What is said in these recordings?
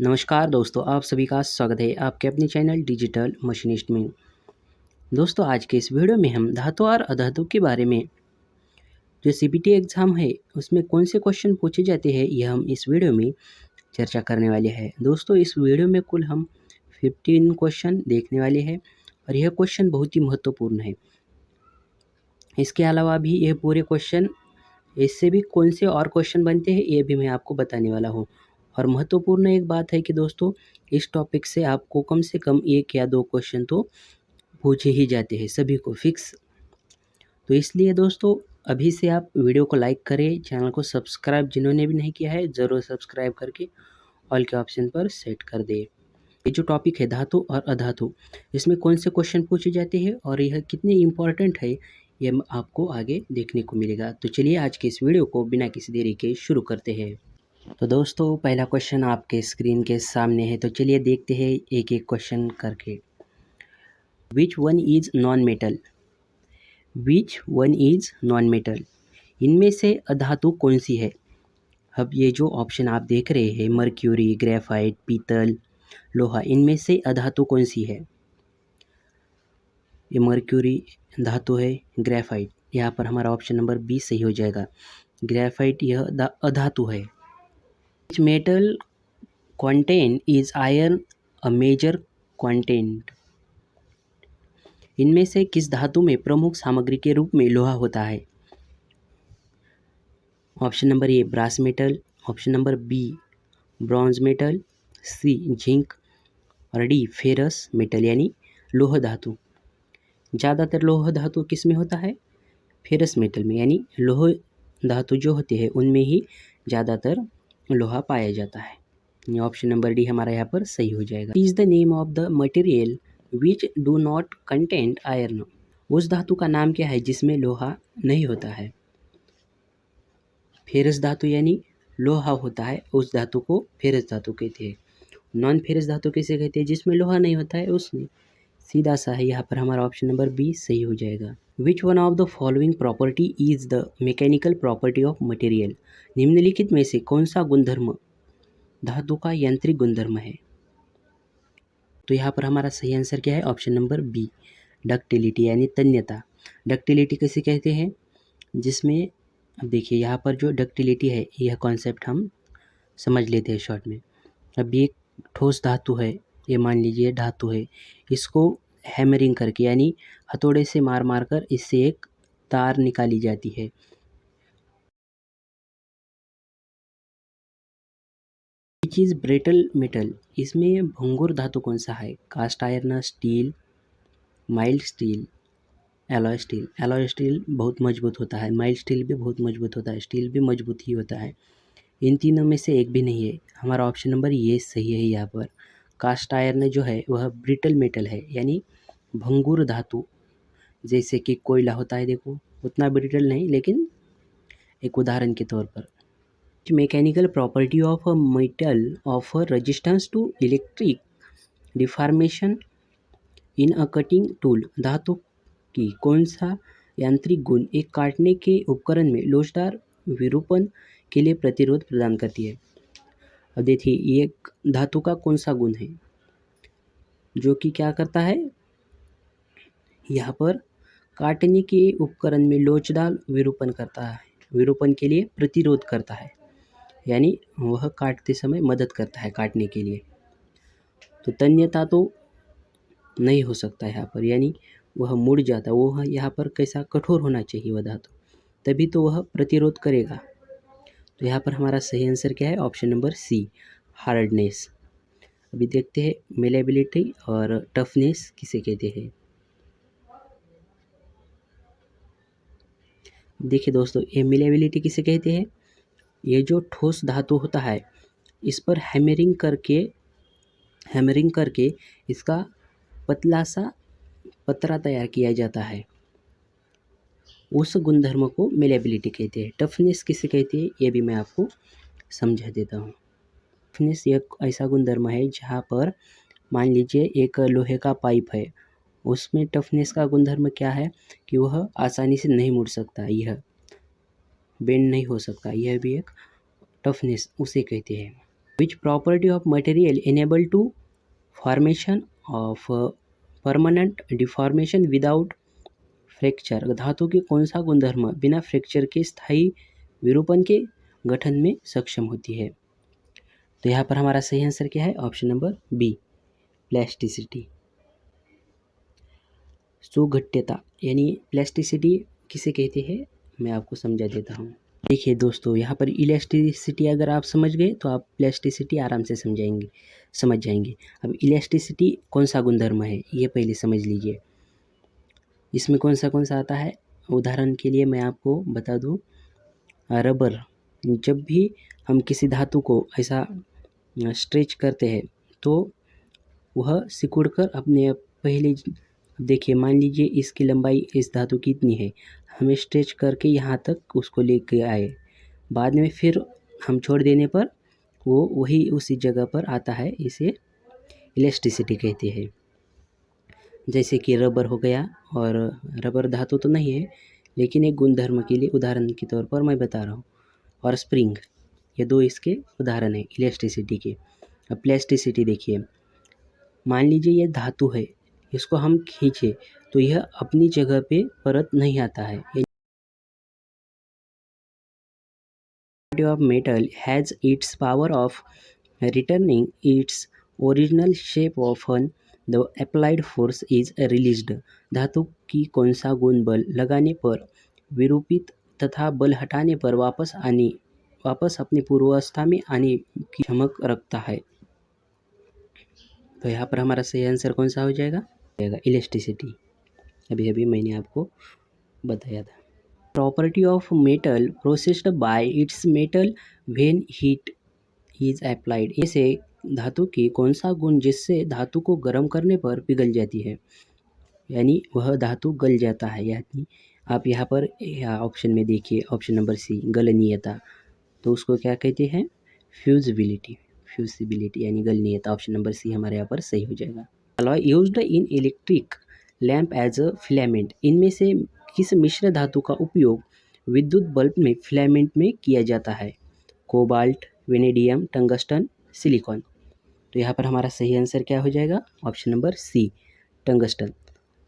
नमस्कार दोस्तों, आप सभी का स्वागत है आपके अपने चैनल डिजिटल मशीनिस्ट में। दोस्तों, आज के इस वीडियो में हम धातु और अधातु के बारे में जो सीबीटी एग्ज़ाम है उसमें कौन से क्वेश्चन पूछे जाते हैं यह हम इस वीडियो में चर्चा करने वाले हैं। दोस्तों, इस वीडियो में कुल हम 15 क्वेश्चन देखने वाले हैं और यह क्वेश्चन बहुत ही महत्वपूर्ण है। इसके अलावा भी यह पूरे क्वेश्चन इससे भी कौन से और क्वेश्चन बनते हैं ये भी मैं आपको बताने वाला हूँ। और महत्वपूर्ण एक बात है कि दोस्तों, इस टॉपिक से आपको कम से कम 1 या 2 क्वेश्चन तो पूछे ही जाते हैं, सभी को फिक्स। तो इसलिए दोस्तों, अभी से आप वीडियो को लाइक करें, चैनल को सब्सक्राइब जिन्होंने भी नहीं किया है ज़रूर सब्सक्राइब करके ऑल के ऑप्शन पर सेट कर दें। ये जो टॉपिक है धातु और अधातु, इसमें कौन से क्वेश्चन पूछे जाते हैं और यह कितने इम्पोर्टेंट है ये आपको आगे देखने को मिलेगा। तो चलिए आज के इस वीडियो को बिना किसी देरी के शुरू करते हैं। तो दोस्तों, पहला क्वेश्चन आपके स्क्रीन के सामने है, तो चलिए देखते हैं एक एक क्वेश्चन करके। Which one is non metal? Which one is non metal? इनमें से अधातु कौन सी है? अब ये जो ऑप्शन आप देख रहे हैं, मर्क्यूरी, ग्रेफाइट, पीतल, लोहा, इनमें से अधातु कौन सी है? ये मर्क्यूरी धातु है, ग्रेफाइट, यहाँ पर हमारा ऑप्शन नंबर बी सही हो जाएगा। ग्रेफाइट यह अधातु है। Which metal content is iron a major content? इनमें से किस धातु में प्रमुख सामग्री के रूप में लोहा होता है? Option number A brass metal, option number B bronze metal, C zinc और डी फेरस मेटल यानी लोह धातु। ज़्यादातर लोह धातु किस में होता है? फेरस मेटल में, यानी लोह धातु जो होती है उनमें ही ज़्यादातर लोहा पाया जाता है। ये ऑप्शन नंबर डी हमारा यहाँ पर सही हो जाएगा। Is the name of the material which do not content iron? उस धातु का नाम क्या है जिसमें लोहा नहीं होता है? फेरस धातु यानी लोहा होता है, उस धातु को फेरस धातु कहते हैं। नॉन फेरस धातु किसे कहते हैं? जिसमें लोहा नहीं होता है उसमें। सीधा सा है, यहाँ पर हमारा ऑप्शन नंबर बी सही हो जाएगा। Which one of the following property is the mechanical property of material? निम्नलिखित में से कौन सा गुणधर्म धातु का यांत्रिक गुणधर्म है? तो यहाँ पर हमारा सही आंसर क्या है? ऑप्शन नंबर बी डक्टिलिटी यानी तन्यता। डक्टिलिटी किसे कहते हैं? जिसमें अब देखिए यहाँ पर जो डक्टिलिटी है यह कॉन्सेप्ट हम समझ लेते हैं शॉर्ट में। अब ये ठोस धातु है, ये मान लीजिए धातु है, इसको हैमरिंग करके यानी हथौड़े से मार मार कर इससे एक तार निकाली जाती है। Which is brittle metal? इसमें भंगुर धातु कौन सा है? Cast iron, steel, mild steel, alloy steel. Alloy steel बहुत मजबूत होता है, माइल्ड स्टील भी बहुत मजबूत होता है, स्टील भी मजबूत ही होता है। इन तीनों में से एक भी नहीं है। हमारा ऑप्शन नंबर ये सही है। यहाँ पर कास्ट आयरन जो है वह ब्रिटल मेटल है, यानी भंगुर धातु। जैसे कि कोयला होता है, देखो उतना ब्रिटल नहीं, लेकिन एक उदाहरण के तौर पर। Mechanical property of a metal offer resistance to electric deformation in a cutting tool? धातु की कौन सा यांत्रिक गुण एक काटने के उपकरण में लोचदार विरूपण के लिए प्रतिरोध प्रदान करती है? अब देखिए ये धातु का कौन सा गुण है जो कि क्या करता है? यहाँ पर काटने के उपकरण में लोचदार विरूपण करता है, विरूपण के लिए प्रतिरोध करता है, यानी वह काटते समय मदद करता है काटने के लिए। तो तन्यता तो नहीं हो सकता यहाँ पर, यानी वह मुड़ जाता, वह यहाँ पर कैसा कठोर होना चाहिए वह धातु, तभी तो वह प्रतिरोध करेगा। तो यहाँ पर हमारा सही आंसर क्या है? Option number C hardness. अभी देखते हैं मेलेबिलिटी और टफनेस किसे कहते हैं। देखिए दोस्तों, ये मेलेबिलिटी किसे कहते हैं? ये जो ठोस धातु होता है इस पर हैमरिंग करके इसका पतला सा पतरा तैयार किया जाता है, उस गुणधर्म को मेलेबिलिटी कहते हैं। टफनेस किसे कहते हैं ये भी मैं आपको समझा देता हूँ। टफनेस एक ऐसा गुणधर्म है जहाँ पर मान लीजिए एक लोहे का पाइप है, उसमें टफनेस का गुणधर्म क्या है कि वह आसानी से नहीं मुड़ सकता, यह बेंड नहीं हो सकता, यह भी एक टफनेस उसे कहते हैं। Which property of material enable to formation of permanent deformation without fracture. धातु के कौन सा गुणधर्म बिना फ्रैक्चर के स्थायी विरूपण के गठन में सक्षम होती है? तो यहाँ पर हमारा सही आंसर क्या है? Option number B, plasticity. सुघट्यता यानी प्लास्टिसिटी किसे कहते हैं, मैं आपको समझा देता हूँ। देखिए दोस्तों, यहाँ पर इलास्टिसिटी अगर आप समझ गए तो आप प्लास्टिसिटी आराम से समझ जाएंगे। अब इलास्टिसिटी कौन सा गुणधर्म है ये पहले समझ लीजिए। इसमें कौन सा आता है? उदाहरण के लिए मैं आपको बता दूँ, रबर। जब भी हम किसी धातु को ऐसा स्ट्रेच करते हैं तो वह सिकुड़ कर अपने पहले, देखिए मान लीजिए इसकी लंबाई इस धातु की इतनी है, हमें स्ट्रेच करके यहाँ तक उसको लेके आए, बाद में फिर हम छोड़ देने पर वो वही उसी जगह पर आता है। इसे इलास्टिसिटी कहते हैं। जैसे कि रबर हो गया, और रबर धातु तो नहीं है लेकिन एक गुणधर्म के लिए उदाहरण के तौर पर मैं बता रहा हूँ, और स्प्रिंग, ये दो इसके उदाहरण हैं इलास्टिसिटी के। अब प्लास्टिसिटी देखिए, मान लीजिए ये धातु है, इसको हम खींचे तो यह अपनी जगह पे परत नहीं आता है। Of metal has its power of returning its original shape often the applied force is released. धातु की कौन सा गुण बल लगाने पर विरूपित तथा बल हटाने पर वापस अपनी पूर्वावस्था में आने की क्षमक रखता है? तो यहाँ पर हमारा सही आंसर कौन सा हो जाएगा? इलास्टिसिटी। अभी मैंने आपको बताया था। Property of metal processed bye it's metal when heat is applied. इसे धातु की कौन सा गुण जिससे धातु को गर्म करने पर पिघल जाती है, यानी वह धातु गल जाता है। यानी आप यहाँ पर ऑप्शन में देखिए, ऑप्शन नंबर सी, गलनीयता। तो उसको क्या कहते हैं? फ्यूजिबिलिटी यानी गलनीयता। ऑप्शन नंबर सी हमारे यहाँ पर सही हो जाएगा। Alloy used in electric lamp as a filament. इनमें से किस मिश्र धातु का उपयोग विद्युत बल्ब में फिलामेंट में किया जाता है? Cobalt, vanadium, tungsten, silicon. तो यहाँ पर हमारा सही आंसर क्या हो जाएगा? Option number C, tungsten.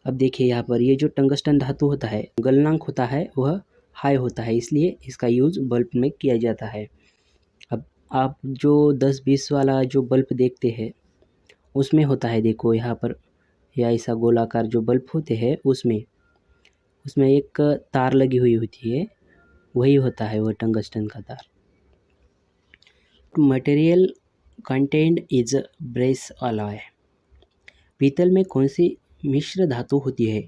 अब देखिए यहाँ पर ये जो टंगस्टन धातु होता है, गलनांक होता है वह हाई होता है, इसलिए इसका यूज बल्ब में किया जाता है। अब आप जो 10-20 वाला जो बल्ब देखते हैं उसमें होता है, देखो यहाँ पर, या ऐसा गोलाकार जो बल्ब होते हैं उसमें एक तार लगी हुई होती है, वही होता है वह टंगस्टन का तार। Material content is brace alloy. पीतल में कौन सी मिश्र धातु होती है?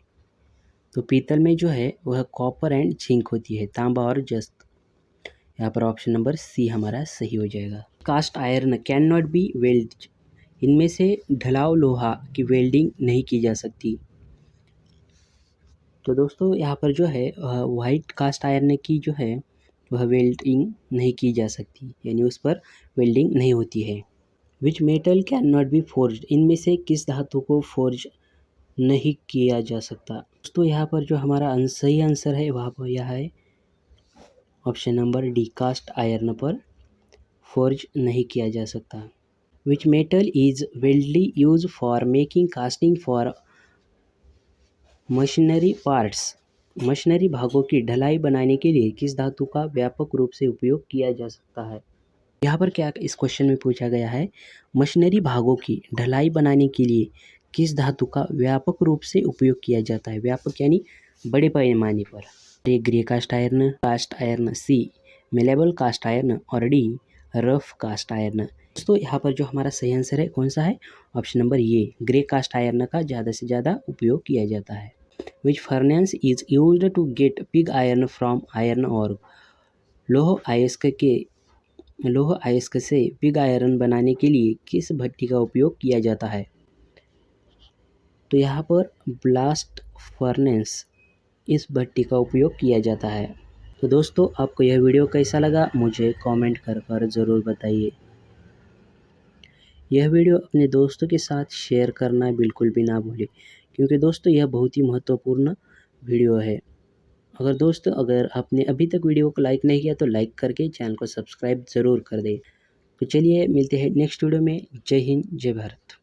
तो पीतल में जो है वह कॉपर एंड जिंक होती है, तांबा और जस्त। यहाँ पर ऑप्शन नंबर सी हमारा सही हो जाएगा। Cast iron can not be weld. इनमें से ढलाव लोहा की वेल्डिंग नहीं की जा सकती। तो दोस्तों यहाँ पर जो है वाइट कास्ट आयरन की जो है वह वेल्डिंग नहीं की जा सकती, यानी उस पर वेल्डिंग नहीं होती है। Which metal can not B forged. इनमें से किस धातु को फोर्ज नहीं किया जा सकता? दोस्तों यहाँ पर जो हमारा सही आंसर है वहाँ पर यह है option number D, cast iron पर फोर्ज नहीं किया जा सकता। Which metal is weldly use for making casting for machinery parts. Machinery भागों की ढलाई बनाने के लिए किस धातु का व्यापक रूप से उपयोग किया जा सकता है? यहाँ पर क्या इस क्वेश्चन में पूछा गया है, मशीनरी भागों की ढलाई बनाने के लिए किस धातु का व्यापक रूप से उपयोग किया जाता है? व्यापक यानी बड़े पैमाने पर। ए, ग्रे कास्ट आयरन, सी, मेलेबल कास्ट आयरन, और डी, रफ कास्ट आयरन। दोस्तों यहाँ पर जो हमारा सही आंसर है कौन सा है? ऑप्शन नंबर ये, ग्रे कास्ट आयरन का ज़्यादा से ज़्यादा उपयोग किया जाता है। Which furnace is used to get pig iron from iron ore. लौह अयस्क से पिग आयरन बनाने के लिए किस भट्टी का उपयोग किया जाता है? तो यहाँ पर ब्लास्ट फर्नेस, इस भट्टी का उपयोग किया जाता है। तो दोस्तों आपको यह वीडियो कैसा लगा मुझे कमेंट कर ज़रूर बताइए। यह वीडियो अपने दोस्तों के साथ शेयर करना बिल्कुल भी ना भूलें, क्योंकि दोस्तों यह बहुत ही महत्वपूर्ण वीडियो है। अगर आपने अभी तक वीडियो को लाइक नहीं किया तो लाइक करके चैनल को सब्सक्राइब ज़रूर कर दें। तो चलिए मिलते हैं नेक्स्ट वीडियो में। जय हिंद, जय भारत।